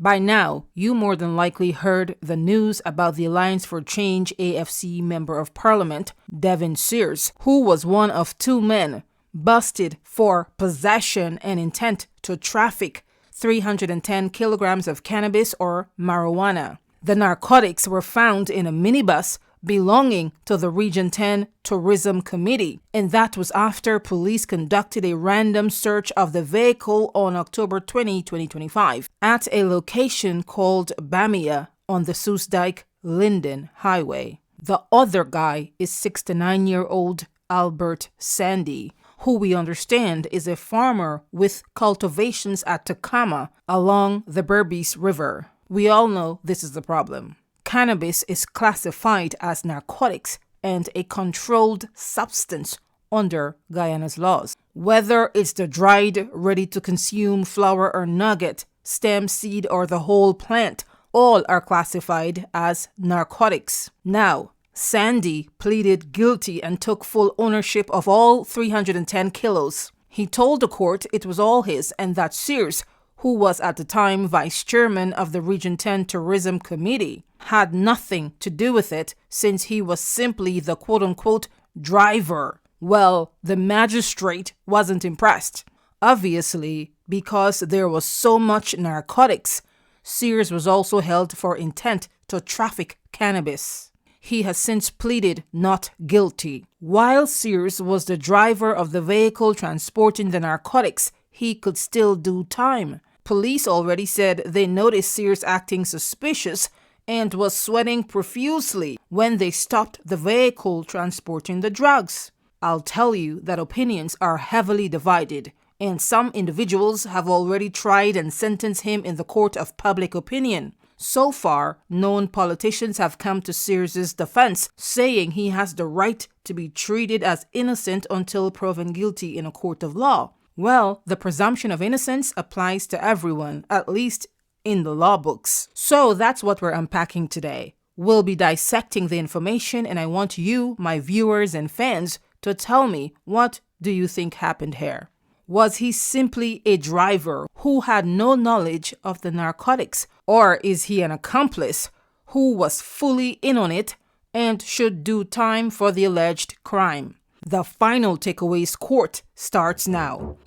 By now, you more than likely heard the news about the Alliance for Change AFC Member of Parliament, Devin Sears, who was one of 2 men busted for possession and intent to traffic 310 kilograms of cannabis or marijuana. The narcotics were found in a minibus belonging to the Region 10 Tourism Committee, and that was after police conducted a random search of the vehicle on October 20, 2025, at a location called Bamia on the Soesdyke-Linden Highway. The other guy is 69-year-old Albert Sandy, who we understand is a farmer with cultivations at Tacoma along the Berbice River. We all know this is the problem. Cannabis is classified as narcotics and a controlled substance under Guyana's laws. Whether it's the dried, ready-to-consume flower or nugget, stem, seed, or the whole plant, all are classified as narcotics. Now, Sandy pleaded guilty and took full ownership of all 310 kilos. He told the court it was all his and that Sears, who was at the time vice chairman of the Region 10 Tourism Committee, had nothing to do with it since he was simply the quote-unquote driver. Well, the magistrate wasn't impressed. Obviously, because there was so much narcotics, Sears was also held for intent to traffic cannabis. He has since pleaded not guilty. While Sears was the driver of the vehicle transporting the narcotics, he could still do time. Police already said they noticed Sears acting suspicious and was sweating profusely when they stopped the vehicle transporting the drugs. I'll tell you that opinions are heavily divided, and some individuals have already tried and sentenced him in the court of public opinion. So far, known politicians have come to Sears' defense, saying he has the right to be treated as innocent until proven guilty in a court of law. Well, the presumption of innocence applies to everyone, at least in the law books. So that's what we're unpacking today. We'll be dissecting the information, and I want you, my viewers and fans, to tell me, what do you think happened here? Was he simply a driver who had no knowledge of the narcotics? Or is he an accomplice who was fully in on it and should do time for the alleged crime? The final takeaways court starts now.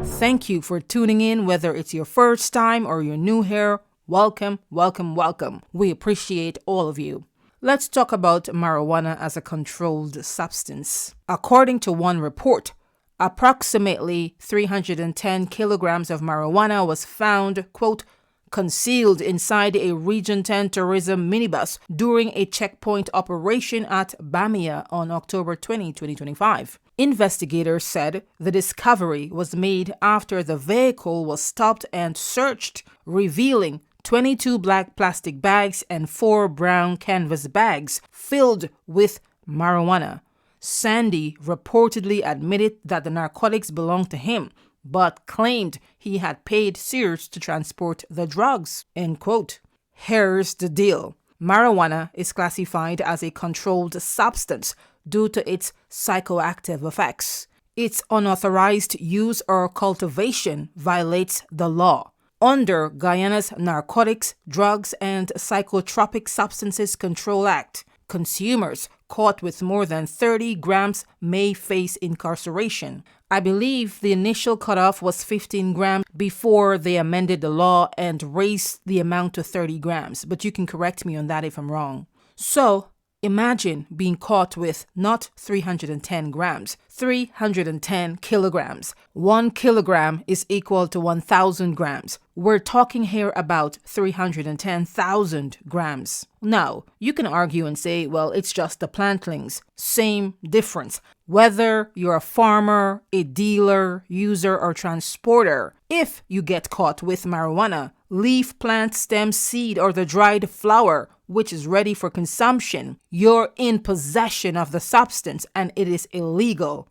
Thank you for tuning in, whether it's your first time or you're new here. Welcome, welcome, welcome. We appreciate all of you. Let's talk about marijuana as a controlled substance. According to one report, approximately 310 kilograms of marijuana was found, quote, concealed inside a Region 10 tourism minibus during a checkpoint operation at Bamia on October 20, 2025. Investigators said the discovery was made after the vehicle was stopped and searched, revealing 22 black plastic bags and 4 brown canvas bags filled with marijuana. Sandy reportedly admitted that the narcotics belonged to him, but claimed he had paid Sears to transport the drugs, end quote. Here's the deal. Marijuana is classified as a controlled substance due to its psychoactive effects. Its unauthorized use or cultivation violates the law. Under Guyana's Narcotics, Drugs, and Psychotropic Substances Control Act, consumers caught with more than 30 grams may face incarceration. I believe the initial cutoff was 15 grams before they amended the law and raised the amount to 30 grams, but you can correct me on that if I'm wrong. So, imagine being caught with not 310 grams, 310 kilograms. 1 kilogram is equal to 1,000 grams. We're talking here about 310,000 grams. Now, you can argue and say, well, it's just the plantlings. Same difference. Whether you're a farmer, a dealer, user, or transporter, if you get caught with marijuana, leaf, plant, stem, seed, or the dried flower, which is ready for consumption, you're in possession of the substance and it is illegal.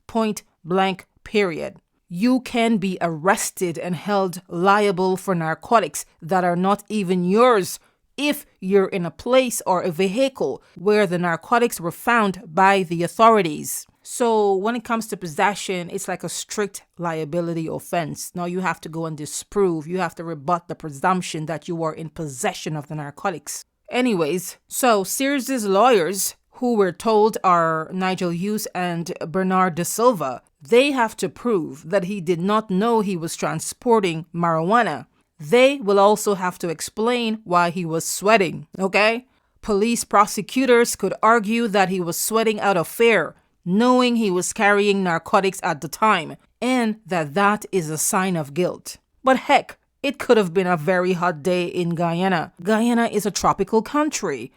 Point blank, period. You can be arrested and held liable for narcotics that are not even yours if you're in a place or a vehicle where the narcotics were found by the authorities. So when it comes to possession, it's like a strict liability offense. Now you have to go and disprove, you have to rebut the presumption that you are in possession of the narcotics. Anyways, so Sears's lawyers, who we're told are Nigel Hughes and Bernard De Silva, they have to prove that he did not know he was transporting marijuana. They will also have to explain why he was sweating, okay? Police prosecutors could argue that he was sweating out of fear, knowing he was carrying narcotics at the time, and that is a sign of guilt. But heck, it could have been a very hot day in Guyana. Guyana is a tropical country.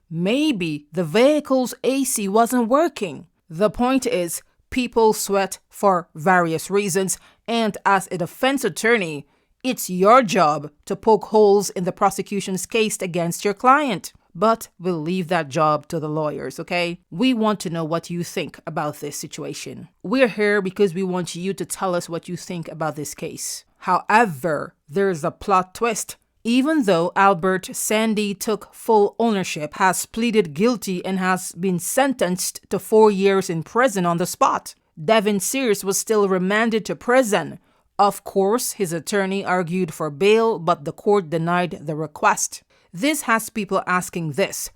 Maybe the vehicle's AC wasn't working. The point is, people sweat for various reasons, and as a defense attorney, it's your job to poke holes in the prosecution's case against your client. But we'll leave that job to the lawyers, okay? We want to know what you think about this situation. We're here because we want you to tell us what you think about this case. However, there's a plot twist. Even though Albert Sandy took full ownership, has pleaded guilty, and has been sentenced to 4 years in prison on the spot, Devin Sears was still remanded to prison. Of course, his attorney argued for bail, but the court denied the request. This has people asking this: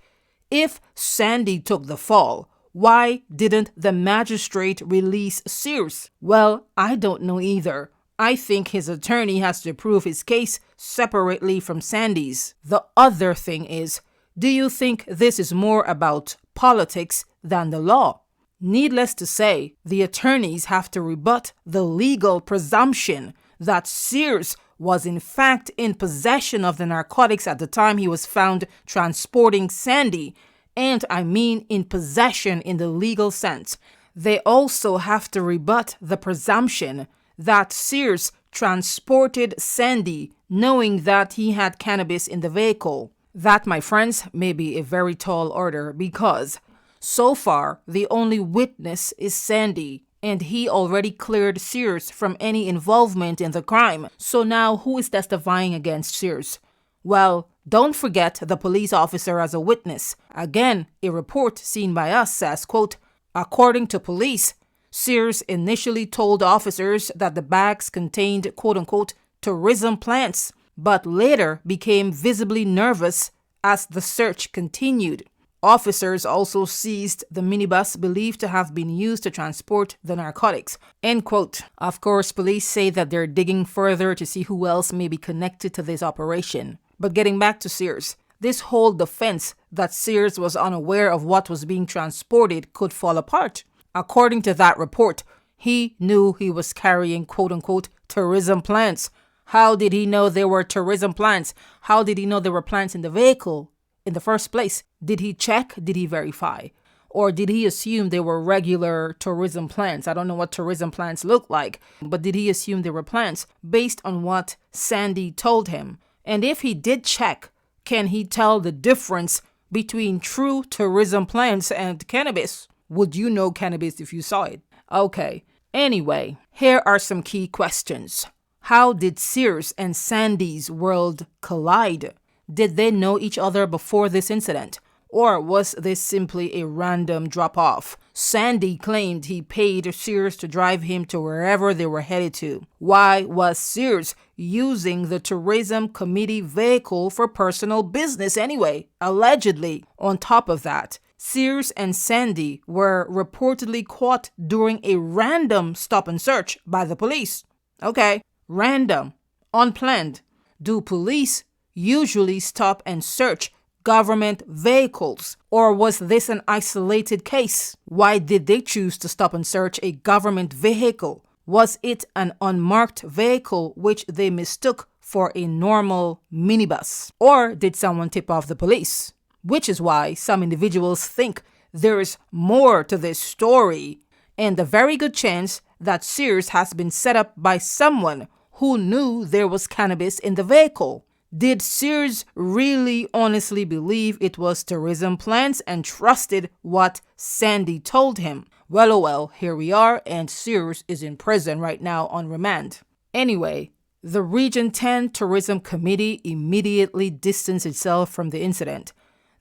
if Sandy took the fall, why didn't the magistrate release Sears? Well, I don't know either. I think his attorney has to prove his case separately from Sandy's. The other thing is, do you think this is more about politics than the law? Needless to say, the attorneys have to rebut the legal presumption that Sears was in fact in possession of the narcotics at the time he was found transporting Sandy, and I mean in possession in the legal sense. They also have to rebut the presumption that Sears transported Sandy knowing that he had cannabis in the vehicle. That, my friends, may be a very tall order because so far the only witness is Sandy, and he already cleared Sears from any involvement in the crime. So now who is testifying against Sears? Well, don't forget the police officer as a witness. Again, a report seen by us says, quote, according to police, Sears initially told officers that the bags contained, quote-unquote, tourism plants, but later became visibly nervous as the search continued. Officers also seized the minibus believed to have been used to transport the narcotics, end quote. Of course, police say that they're digging further to see who else may be connected to this operation. But getting back to Sears, this whole defense that Sears was unaware of what was being transported could fall apart. According to that report, he knew he was carrying, quote-unquote, tourism plants. How did he know there were tourism plants? How did he know there were plants in the vehicle in the first place? Did he check? Did he verify? Or did he assume they were regular tourism plants? I don't know what tourism plants look like, but did he assume they were plants based on what Sandy told him? And if he did check, can he tell the difference between true tourism plants and cannabis? Would you know cannabis if you saw it? Okay. Anyway, here are some key questions. How did Sears and Sandy's world collide? Did they know each other before this incident? Or was this simply a random drop-off? Sandy claimed he paid Sears to drive him to wherever they were headed to. Why was Sears using the tourism committee vehicle for personal business anyway? Allegedly. On top of that, Sears and Sandy were reportedly caught during a random stop and search by the police. Okay, random, unplanned. Do police usually stop and search government vehicles? Or was this an isolated case? Why did they choose to stop and search a government vehicle? Was it an unmarked vehicle which they mistook for a normal minibus? Or did someone tip off the police? Which is why some individuals think there is more to this story, and a very good chance that Sears has been set up by someone who knew there was cannabis in the vehicle. Did Sears really honestly believe it was tourism plants and trusted what Sandy told him? Well, oh well, here we are, and Sears is in prison right now on remand. Anyway, the Region 10 Tourism Committee immediately distanced itself from the incident.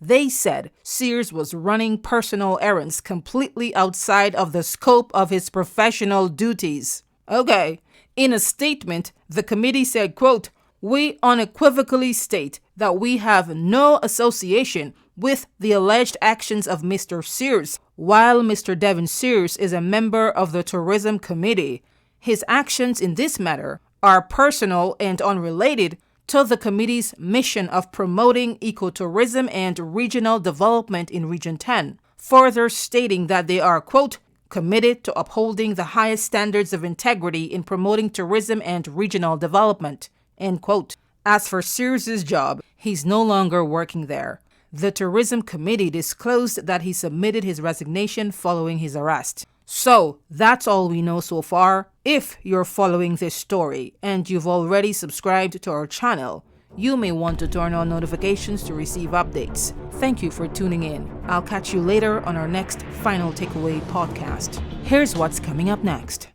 They said Sears was running personal errands completely outside of the scope of his professional duties. Okay. In a statement, the committee said, quote, "We unequivocally state that we have no association with the alleged actions of Mr. Sears. While Mr. Devin Sears is a member of the Tourism Committee, his actions in this matter are personal and unrelated to the committee's mission of promoting ecotourism and regional development in Region 10, further stating that they are, quote, committed to upholding the highest standards of integrity in promoting tourism and regional development," end quote. As for Sears's job, he's no longer working there. The Tourism Committee disclosed that he submitted his resignation following his arrest. So, that's all we know so far. If you're following this story and you've already subscribed to our channel, you may want to turn on notifications to receive updates. Thank you for tuning in. I'll catch you later on our next Final Takeaway podcast. Here's what's coming up next.